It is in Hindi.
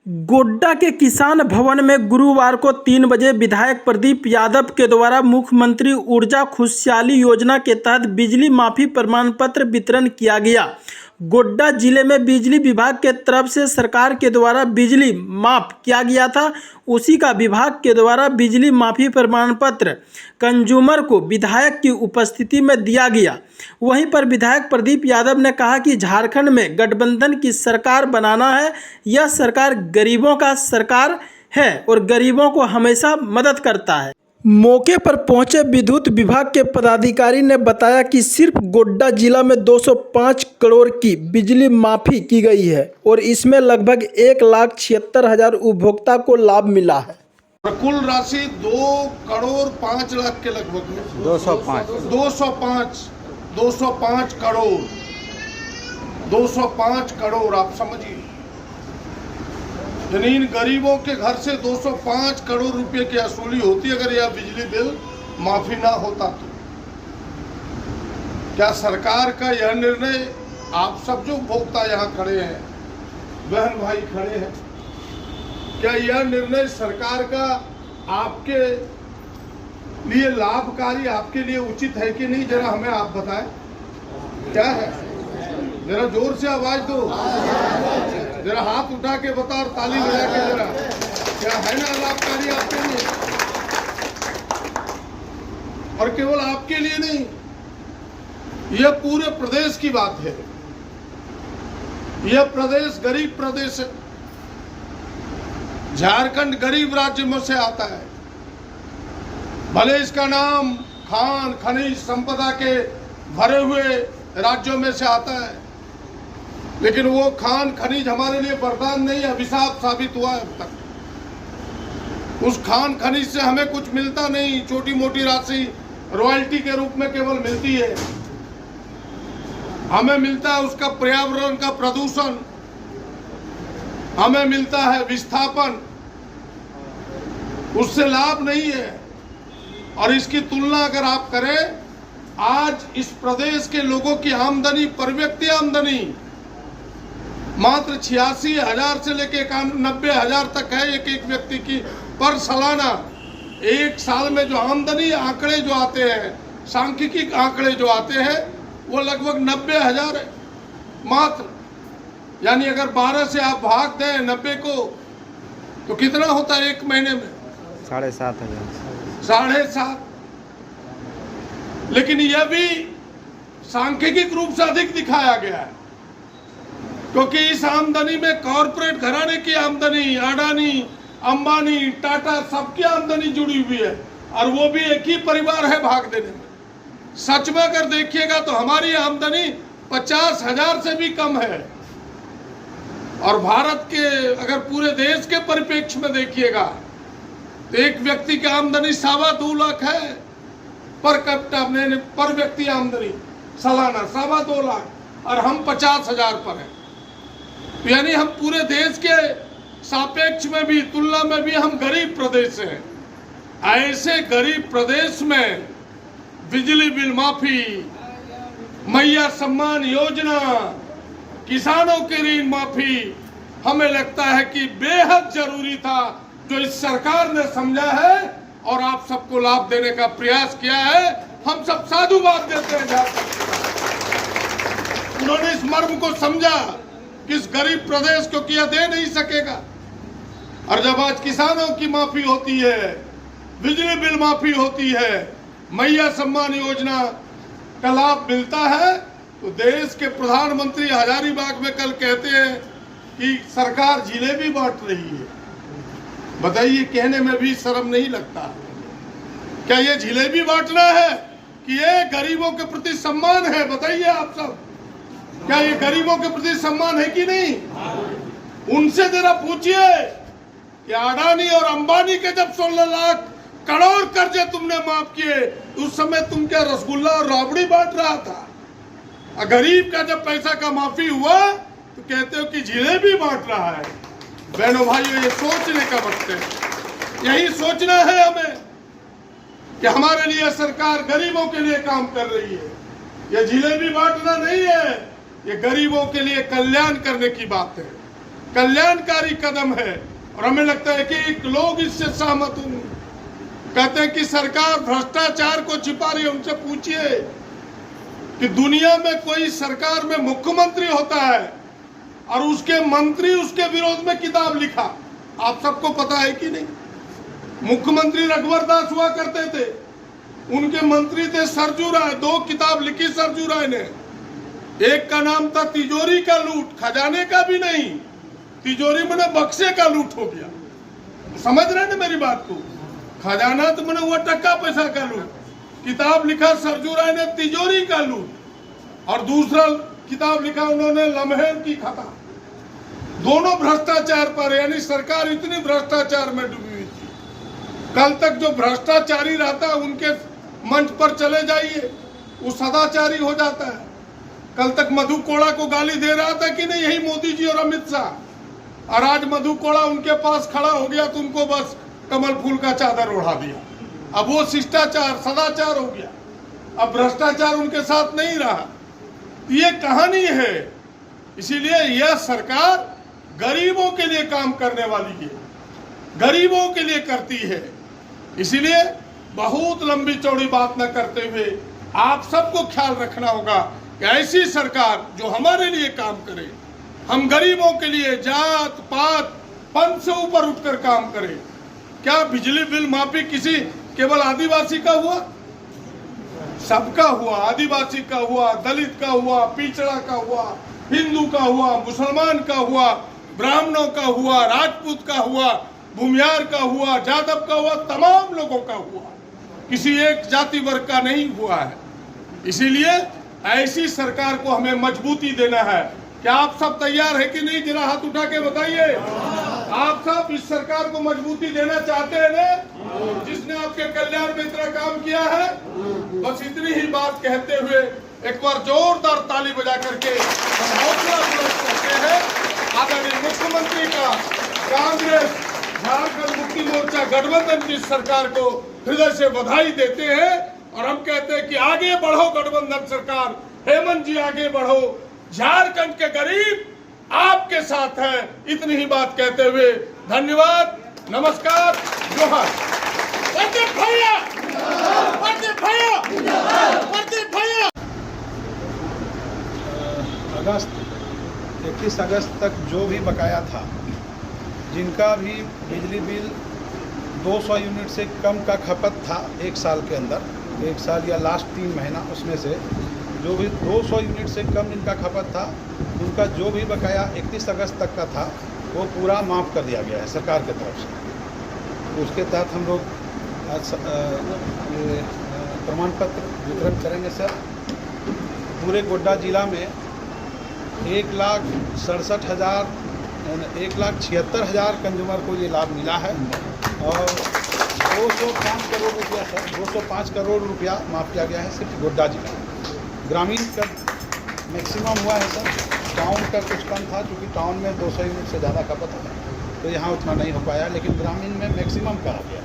गोड्डा के किसान भवन में गुरुवार को 3 बजे विधायक प्रदीप यादव के द्वारा मुख्यमंत्री ऊर्जा खुशहाली योजना के तहत बिजली माफी प्रमाण पत्र वितरण किया गया। गोड्डा जिले में बिजली विभाग के तरफ से सरकार के द्वारा बिजली माफ किया गया था, उसी का विभाग के द्वारा बिजली माफी प्रमाण पत्र कंज्यूमर को विधायक की उपस्थिति में दिया गया। वहीं पर विधायक प्रदीप यादव ने कहा कि झारखंड में गठबंधन की सरकार बनाना है। यह सरकार गरीबों का सरकार है और गरीबों को हमेशा मदद करता है। मौके पर पहुंचे विद्युत विभाग के पदाधिकारी ने बताया कि सिर्फ गोड्डा जिला में 205 करोड़ की बिजली माफी की गई है और इसमें लगभग 1,76,000 उपभोक्ता को लाभ मिला है। कुल राशि 2 करोड़ 5 लाख के लगभग में 205 करोड़ आप समझिए, यानी इन गरीबों के घर से 205 करोड़ रुपए की वसूली होती अगर यह बिजली बिल माफी ना होता तो। क्या सरकार का यह निर्णय, आप सब जो उपभोक्ता यहाँ खड़े हैं, बहन भाई खड़े हैं, क्या यह निर्णय सरकार का आपके लिए लाभकारी, आपके लिए उचित है कि नहीं? जरा हमें आप बताएं क्या है। जरा जोर से आवाज दो, जरा हाथ उठा के बता और ताली बजा के जरा, क्या है ना लाभकारी आपके लिए? और केवल आपके लिए नहीं, यह पूरे प्रदेश की बात है। यह प्रदेश गरीब प्रदेश है। झारखंड गरीब राज्य में से आता है। भले इसका नाम खान खनिज संपदा के भरे हुए राज्यों में से आता है, लेकिन वो खान खनिज हमारे लिए वरदान नहीं, अभिशाप साबित हुआ है अब तक। उस खान खनिज से हमें कुछ मिलता नहीं, छोटी मोटी राशि रॉयल्टी के रूप में केवल मिलती है। हमें मिलता है उसका पर्यावरण का प्रदूषण, हमें मिलता है विस्थापन, उससे लाभ नहीं है। और इसकी तुलना अगर आप करें, आज इस प्रदेश के लोगों की आमदनी, पर व्यक्ति आमदनी मात्र 86,000 से लेकर 91,000 तक है एक व्यक्ति की पर सालाना। एक साल में जो आमदनी आंकड़े जो आते हैं, सांख्यिकी आंकड़े जो आते हैं, वो लगभग 90,000 है मात्र। यानी अगर 12 से आप भाग दें 90 को, तो कितना होता है एक महीने में? 7,500। लेकिन यह भी सांख्यिक रूप से अधिक दिखाया गया है, क्योंकि इस आमदनी में कॉरपोरेट घराने की आमदनी, अडानी, अंबानी, टाटा, सबकी आमदनी जुड़ी हुई है, और वो भी एक ही परिवार है भाग देने में। सच में अगर देखिएगा तो हमारी आमदनी 50,000 से भी कम है। और भारत के अगर पूरे देश के परिप्रेक्ष्य में देखिएगा तो एक व्यक्ति की आमदनी 2.25 लाख है पर कैपिटा, पर व्यक्ति आमदनी सालाना 2.25 लाख, और हम 50,000 पर हैं। तो यानी हम पूरे देश के सापेक्ष में भी, तुलना में भी हम गरीब प्रदेश हैं। ऐसे गरीब प्रदेश में बिजली बिल माफी, मैया सम्मान योजना, किसानों की ऋण माफी, हमें लगता है कि बेहद जरूरी था, जो इस सरकार ने समझा है और आप सबको लाभ देने का प्रयास किया है। हम सब साधुवाद देते हैं। उन्होंने इस मर्म को समझा कि इस गरीब प्रदेश को किया दे नहीं सकेगा। और जब आज किसानों की माफी होती है, बिजली बिल माफी होती है, मैया सम्मान योजना का लाभ मिलता है, तो देश के प्रधानमंत्री हजारीबाग में कल कहते हैं कि सरकार जिलेबी बांट रही है। बताइए, कहने में भी शर्म नहीं लगता? क्या ये जिलेबी बांटना है कि ये गरीबों के प्रति सम्मान है? बताइए आप सब, क्या ये गरीबों के प्रति सम्मान है कि नहीं? उनसे जरा पूछिए कि अडानी और अंबानी के जब 16 लाख करोड़ कर्जे तुमने माफ किए, उस समय तुम क्या रसगुल्ला और राबड़ी बांट रहा था? गरीब का जब पैसा का माफी हुआ तो कहते हो कि जिलेबी बांट रहा है। बहनों भाइयों, ये सोचने का वक्त है। यही सोचना है हमें कि हमारे लिए सरकार गरीबों के लिए काम कर रही है। ये जिलेबी बांटना नहीं है, ये गरीबों के लिए कल्याण करने की बात है। कल्याणकारी कदम है और हमें लगता है कि लोग इससे सहमत होंगे। कहते हैं कि सरकार भ्रष्टाचार को छिपा रही है। उनसे पूछिए कि दुनिया में कोई सरकार में मुख्यमंत्री होता है और उसके मंत्री उसके विरोध में किताब लिखा, आप सबको पता है कि नहीं? मुख्यमंत्री रघुवर दास हुआ करते थे, उनके मंत्री थे सरजू राय। 2 किताब लिखी सरजू राय ने। एक का नाम था तिजोरी का लूट, खजाने का भी नहीं, तिजोरी मैंने बक्से का लूट हो गया। समझ रहे ना मेरी बात को? खजाना तो मैंने वो टक्का पैसा का लूट। किताब लिखा सरजू राय ने तिजोरी का लूट, और दूसरा किताब लिखा उन्होंने लम्हे की खता। दोनों भ्रष्टाचार पर, यानी सरकार इतनी भ्रष्टाचार में डूबी हुई थी। कल तक जो भ्रष्टाचारी रहता है उनके मंच पर चले जाइए, वो सदाचारी हो जाता है। कल तक मधु कोड़ा को गाली दे रहा था कि नहीं, यही मोदी जी और अमित शाह, और आज मधु कोड़ा उनके पास खड़ा हो गया तो उनको बस कमल फूल का चादर ओढ़ा दिया। अब वो शिष्टाचार सदाचार हो गया, अब भ्रष्टाचार उनके साथ नहीं रहा। ये कहानी है। इसीलिए यह सरकार गरीबों के लिए काम करने वाली है, गरीबों के लिए करती है। इसीलिए बहुत लंबी चौड़ी बात न करते हुए आप सबको ख्याल रखना होगा कि ऐसी सरकार जो हमारे लिए काम करे, हम गरीबों के लिए जात पात पंथ से ऊपर उठकर काम करे। क्या बिजली बिल माफी किसी केवल आदिवासी का हुआ? सबका हुआ। आदिवासी का हुआ, दलित का हुआ, पिछड़ा का हुआ, हिंदू का हुआ, मुसलमान का हुआ, ब्राह्मणों का हुआ, राजपूत का हुआ, भूमियार का हुआ, जादव का हुआ, तमाम लोगों का हुआ। किसी एक जाति वर्ग का नहीं हुआ है। इसीलिए ऐसी सरकार को हमें मजबूती देना है। क्या आप सब तैयार है कि नहीं? जरा हाथ उठा के बताइए। आप सब इस सरकार को मजबूती देना चाहते हैं ना, जिसने आपके कल्याण में इतना काम किया है? बस इतनी ही बात कहते हुए एक बार जोरदार ताली बजा करके हम हौसला बुलंद करते हैं आदरणीय मुख्यमंत्री का, कांग्रेस झारखंड मुक्ति मोर्चा गठबंधन की सरकार को हृदय से बधाई देते हैं। और हम कहते हैं कि आगे बढ़ो गठबंधन सरकार, हेमंत जी आगे बढ़ो, झारखंड के गरीब आपके साथ हैं। इतनी ही बात कहते हुए धन्यवाद, नमस्कार, जोहार। प्रदीप भैया, प्रदीप भैया, प्रदीप भैया। 31 अगस्त तक जो भी बकाया था, जिनका भी बिजली बिल 200 यूनिट से कम का खपत था एक साल के अंदर, 1 साल या लास्ट 3 महीना, उसमें से जो भी 200 यूनिट से कम जिनका खपत था, उनका जो भी बकाया 31 अगस्त तक का था वो पूरा माफ़ कर दिया गया है सरकार की तरफ से। उसके तहत हम लोग आज प्रमाण पत्र वितरण करेंगे सर। पूरे गोड्डा जिला में 1,67,000 1,76,000 कंज्यूमर को ये लाभ मिला है और 205 करोड़ रुपया सर, 205 करोड़ रुपया माफ़ किया गया है सिर्फ गोड्डा जिला। ग्रामीण का मैक्सिमम हुआ है सर, टाउन का कुछ कम था क्योंकि टाउन में 200 यूनिट से ज़्यादा खपत है तो यहाँ उतना नहीं हो पाया, लेकिन ग्रामीण में मैक्सिमम कहा गया।